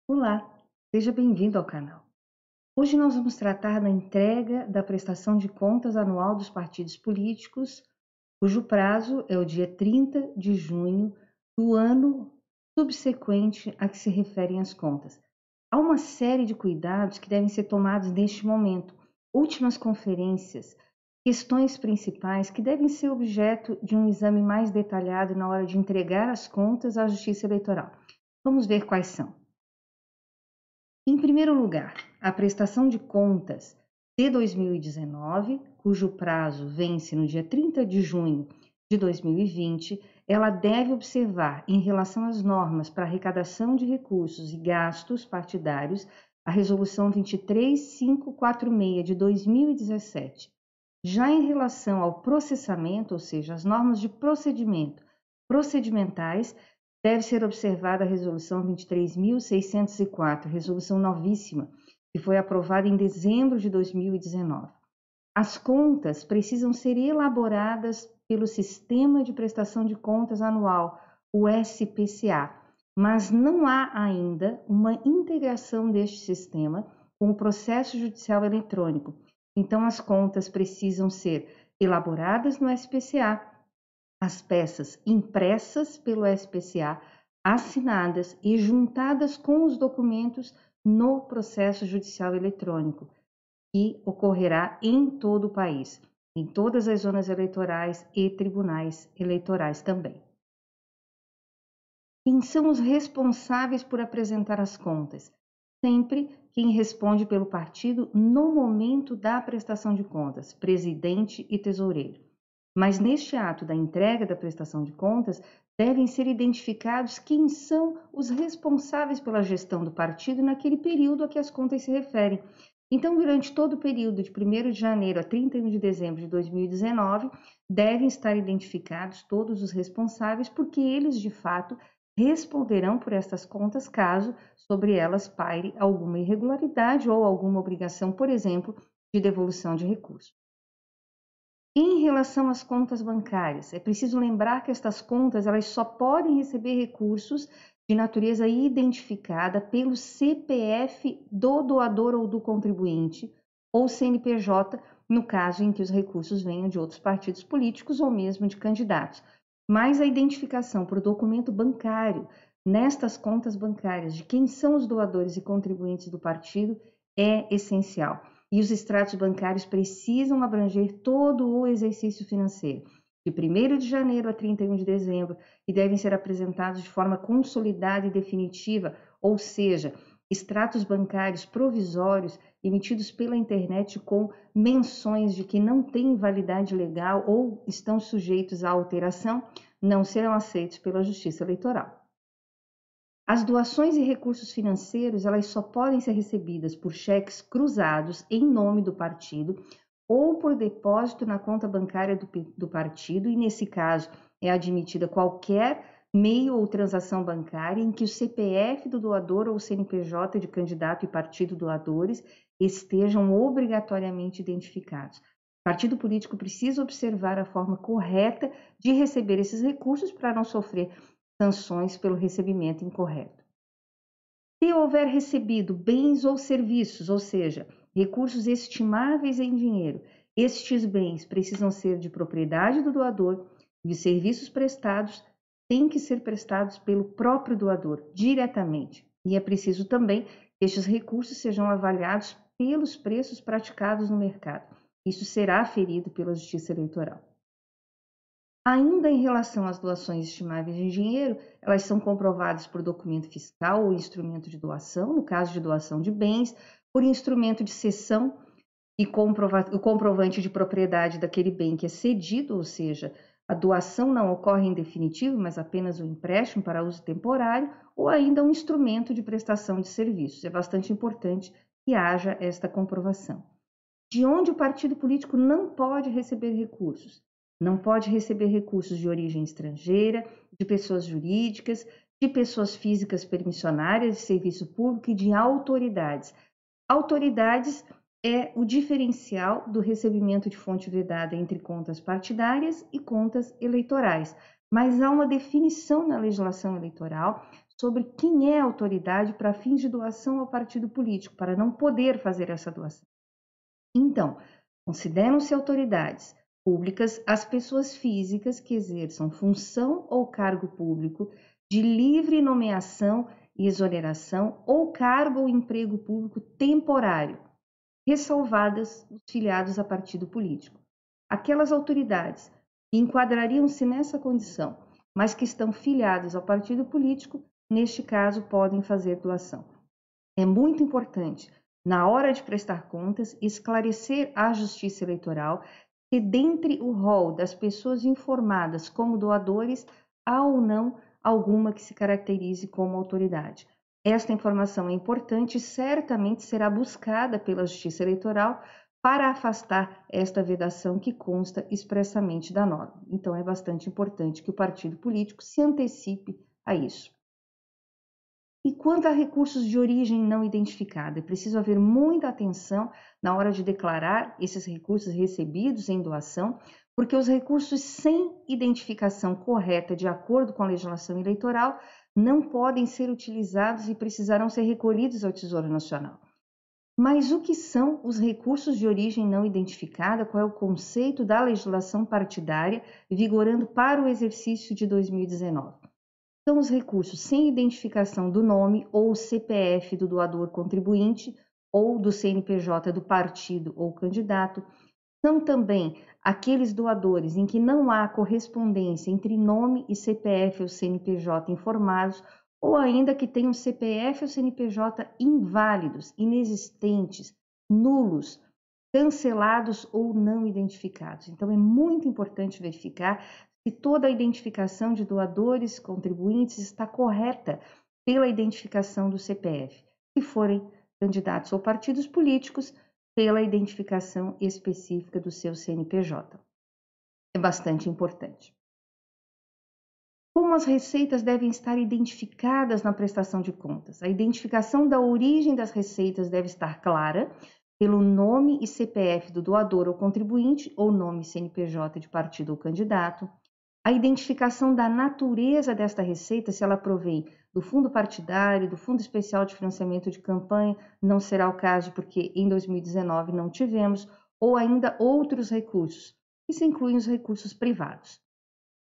Olá, seja bem-vindo ao canal. Hoje nós vamos tratar da entrega da prestação de contas anual dos partidos políticos, cujo prazo é o dia 30 de junho do ano subsequente a que se referem as contas. Há uma série de cuidados que devem ser tomados neste momento, últimas conferências, questões principais que devem ser objeto de um exame mais detalhado na hora de entregar as contas à Justiça Eleitoral. Vamos ver quais são. Em primeiro lugar, a prestação de contas de 2019, cujo prazo vence no dia 30 de junho de 2020, ela deve observar, em relação às normas para arrecadação de recursos e gastos partidários, a Resolução 23546 de 2017. Já em relação ao processamento, ou seja, as normas de procedimento procedimentais, deve ser observada a Resolução 23.604, resolução novíssima, que foi aprovada em dezembro de 2019. As contas precisam ser elaboradas pelo Sistema de Prestação de Contas Anual, o SPCA, mas não há ainda uma integração deste sistema com o processo judicial eletrônico. Então, as contas precisam ser elaboradas no SPCA, as peças impressas pelo SPCA, assinadas e juntadas com os documentos no processo judicial eletrônico, que ocorrerá em todo o país, em todas as zonas eleitorais e tribunais eleitorais também. Quem são os responsáveis por apresentar as contas? Sempre quem responde pelo partido no momento da prestação de contas, presidente e tesoureiro. Mas neste ato da entrega da prestação de contas, devem ser identificados quem são os responsáveis pela gestão do partido naquele período a que as contas se referem. Então, durante todo o período de 1º de janeiro a 31 de dezembro de 2019, devem estar identificados todos os responsáveis, porque eles, de fato, responderão por estas contas caso sobre elas paire alguma irregularidade ou alguma obrigação, por exemplo, de devolução de recursos. Em relação às contas bancárias, é preciso lembrar que estas contas elas só podem receber recursos de natureza identificada pelo CPF do doador ou do contribuinte, ou CNPJ, no caso em que os recursos venham de outros partidos políticos ou mesmo de candidatos. Mas a identificação por documento bancário nestas contas bancárias de quem são os doadores e contribuintes do partido é essencial. E os extratos bancários precisam abranger todo o exercício financeiro, de 1º de janeiro a 31 de dezembro, e devem ser apresentados de forma consolidada e definitiva, ou seja, extratos bancários provisórios emitidos pela internet com menções de que não têm validade legal ou estão sujeitos à alteração, não serão aceitos pela Justiça Eleitoral. As doações e recursos financeiros, elas só podem ser recebidas por cheques cruzados em nome do partido ou por depósito na conta bancária do partido, e nesse caso é admitida qualquer meio ou transação bancária em que o CPF do doador ou o CNPJ de candidato e partido doadores estejam obrigatoriamente identificados. O partido político precisa observar a forma correta de receber esses recursos para não sofrer sanções pelo recebimento incorreto. Se houver recebido bens ou serviços, ou seja, recursos estimáveis em dinheiro, estes bens precisam ser de propriedade do doador e os serviços prestados têm que ser prestados pelo próprio doador, diretamente. E é preciso também que estes recursos sejam avaliados pelos preços praticados no mercado. Isso será aferido pela Justiça Eleitoral. Ainda em relação às doações estimáveis em dinheiro, elas são comprovadas por documento fiscal ou instrumento de doação, no caso de doação de bens, por instrumento de cessão e o comprovante de propriedade daquele bem que é cedido, ou seja, a doação não ocorre em definitivo, mas apenas o empréstimo para uso temporário, ou ainda um instrumento de prestação de serviços. É bastante importante que haja esta comprovação. De onde o partido político não pode receber recursos? Não pode receber recursos de origem estrangeira, de pessoas jurídicas, de pessoas físicas permissionárias de serviço público e de autoridades. Autoridades é o diferencial do recebimento de fonte vedada entre contas partidárias e contas eleitorais. mas há uma definição na legislação eleitoral sobre quem é a autoridade para fins de doação ao partido político, para não poder fazer essa doação. Então, consideram-se autoridades públicas as pessoas físicas que exerçam função ou cargo público de livre nomeação e exoneração ou cargo ou emprego público temporário, ressalvadas os filiados a partido político. Aquelas autoridades que enquadrariam-se nessa condição, mas que estão filiados ao partido político, neste caso, podem fazer doação. É muito importante, na hora de prestar contas, esclarecer à Justiça Eleitoral se dentre o rol das pessoas informadas como doadores, há ou não alguma que se caracterize como autoridade. Esta informação é importante e certamente será buscada pela Justiça Eleitoral para afastar esta vedação que consta expressamente da norma. Então, é bastante importante que o partido político se antecipe a isso. E quanto a recursos de origem não identificada, é preciso haver muita atenção na hora de declarar esses recursos recebidos em doação, porque os recursos sem identificação correta de acordo com a legislação eleitoral não podem ser utilizados e precisarão ser recolhidos ao Tesouro Nacional. Mas o que são os recursos de origem não identificada? Qual é o conceito da legislação partidária vigorando para o exercício de 2019? São os recursos sem identificação do nome ou CPF do doador contribuinte ou do CNPJ do partido ou candidato. São também aqueles doadores em que não há correspondência entre nome e CPF ou CNPJ informados, ou ainda que tenham CPF ou CNPJ inválidos, inexistentes, nulos, cancelados ou não identificados. Então, é muito importante verificar se toda a identificação de doadores, contribuintes está correta pela identificação do CPF, se forem candidatos ou partidos políticos, pela identificação específica do seu CNPJ. É bastante importante. Como as receitas devem estar identificadas na prestação de contas? A identificação da origem das receitas deve estar clara pelo nome e CPF do doador ou contribuinte, ou nome e CNPJ de partido ou candidato. A identificação da natureza desta receita, se ela provém do fundo partidário, do Fundo Especial de Financiamento de Campanha, não será o caso porque em 2019 não tivemos, ou ainda outros recursos. Isso inclui os recursos privados.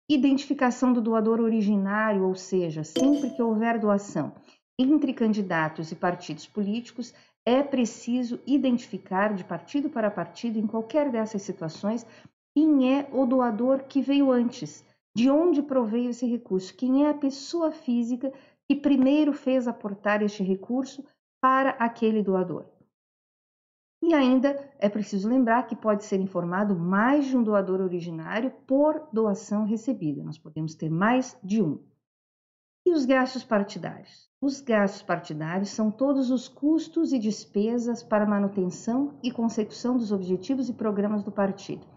Identificação do doador originário, ou seja, sempre que houver doação entre candidatos e partidos políticos, é preciso identificar de partido para partido, em qualquer dessas situações, quem é o doador que veio antes, de onde proveio esse recurso, quem é a pessoa física que primeiro fez aportar este recurso para aquele doador. E ainda é preciso lembrar que pode ser informado mais de um doador originário por doação recebida. Nós podemos ter mais de um. E os gastos partidários? Os gastos partidários são todos os custos e despesas para manutenção e consecução dos objetivos e programas do partido.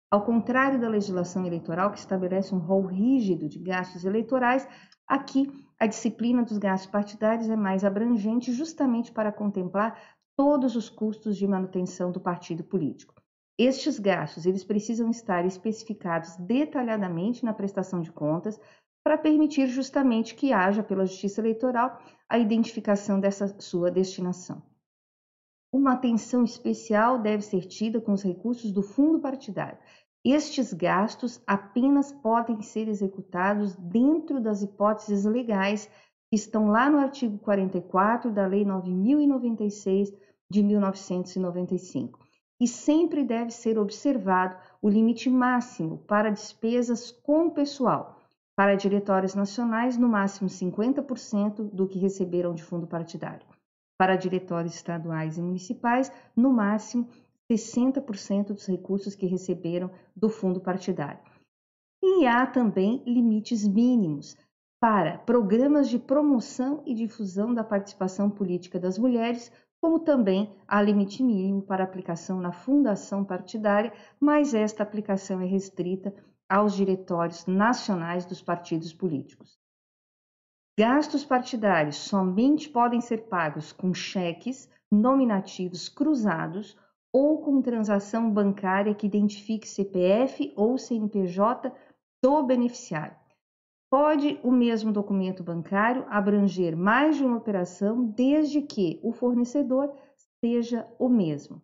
Ao contrário da legislação eleitoral, que estabelece um rol rígido de gastos eleitorais, aqui a disciplina dos gastos partidários é mais abrangente, justamente para contemplar todos os custos de manutenção do partido político. Estes gastos, eles precisam estar especificados detalhadamente na prestação de contas para permitir justamente que haja pela Justiça Eleitoral a identificação dessa sua destinação. Uma atenção especial deve ser tida com os recursos do fundo partidário. Estes gastos apenas podem ser executados dentro das hipóteses legais que estão lá no artigo 44 da Lei 9.096 de 1995. E sempre deve ser observado o limite máximo para despesas com pessoal. Para diretórios nacionais, no máximo 50% do que receberam de fundo partidário. Para diretórios estaduais e municipais, no máximo 60% dos recursos que receberam do fundo partidário. E há também limites mínimos para programas de promoção e difusão da participação política das mulheres, como também há limite mínimo para aplicação na fundação partidária, mas esta aplicação é restrita aos diretórios nacionais dos partidos políticos. Gastos partidários somente podem ser pagos com cheques nominativos cruzados ou com transação bancária que identifique CPF ou CNPJ do beneficiário. Pode o mesmo documento bancário abranger mais de uma operação, desde que o fornecedor seja o mesmo.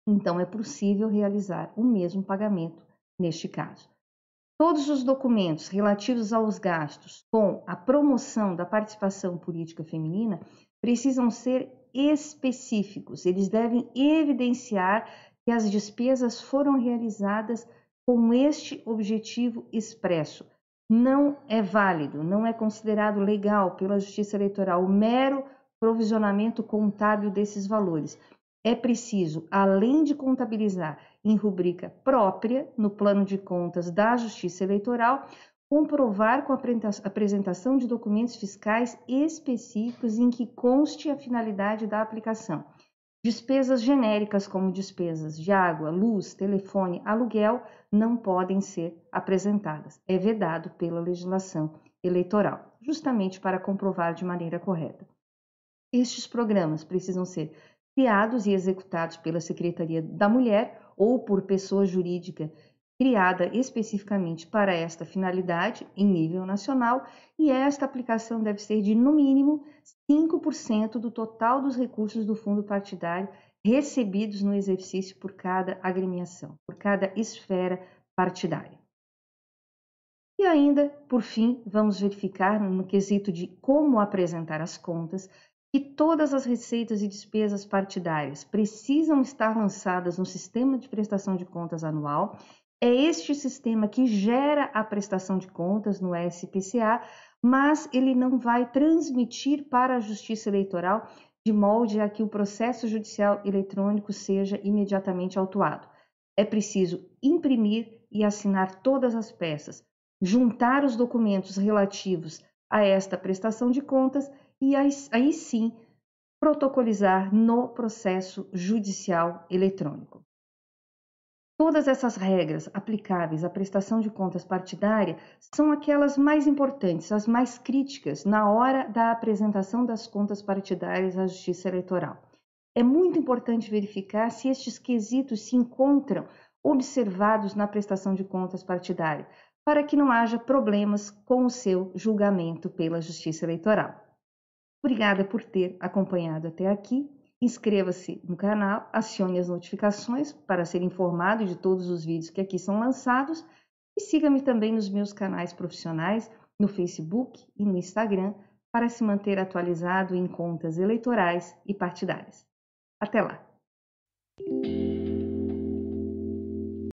Então, é possível realizar o mesmo pagamento neste caso. Todos os documentos relativos aos gastos com a promoção da participação política feminina precisam ser específicos. Eles devem evidenciar que as despesas foram realizadas com este objetivo expresso. Não é válido, não é considerado legal pela Justiça Eleitoral o mero provisionamento contábil desses valores. É preciso, além de contabilizar em rubrica própria no plano de contas da Justiça Eleitoral, comprovar com a apresentação de documentos fiscais específicos em que conste a finalidade da aplicação. Despesas genéricas, como despesas de água, luz, telefone, aluguel, não podem ser apresentadas. É vedado pela legislação eleitoral, justamente para comprovar de maneira correta. Estes programas precisam ser criados e executados pela Secretaria da Mulher ou por pessoa jurídica criada especificamente para esta finalidade em nível nacional, e esta aplicação deve ser de, no mínimo, 5% do total dos recursos do fundo partidário recebidos no exercício por cada agremiação, por cada esfera partidária. E ainda, por fim, vamos verificar no quesito de como apresentar as contas que todas as receitas e despesas partidárias precisam estar lançadas no Sistema de Prestação de Contas Anual. É este sistema que gera a prestação de contas no SPCA, mas ele não vai transmitir para a Justiça Eleitoral de molde a que o processo judicial eletrônico seja imediatamente autuado. É preciso imprimir e assinar todas as peças, juntar os documentos relativos a esta prestação de contas e aí sim protocolizar no processo judicial eletrônico. Todas essas regras aplicáveis à prestação de contas partidária são aquelas mais importantes, as mais críticas na hora da apresentação das contas partidárias à Justiça Eleitoral. É muito importante verificar se estes quesitos se encontram observados na prestação de contas partidária, para que não haja problemas com o seu julgamento pela Justiça Eleitoral. Obrigada por ter acompanhado até aqui. Inscreva-se no canal, acione as notificações para ser informado de todos os vídeos que aqui são lançados e siga-me também nos meus canais profissionais, no Facebook e no Instagram, para se manter atualizado em contas eleitorais e partidárias. Até lá!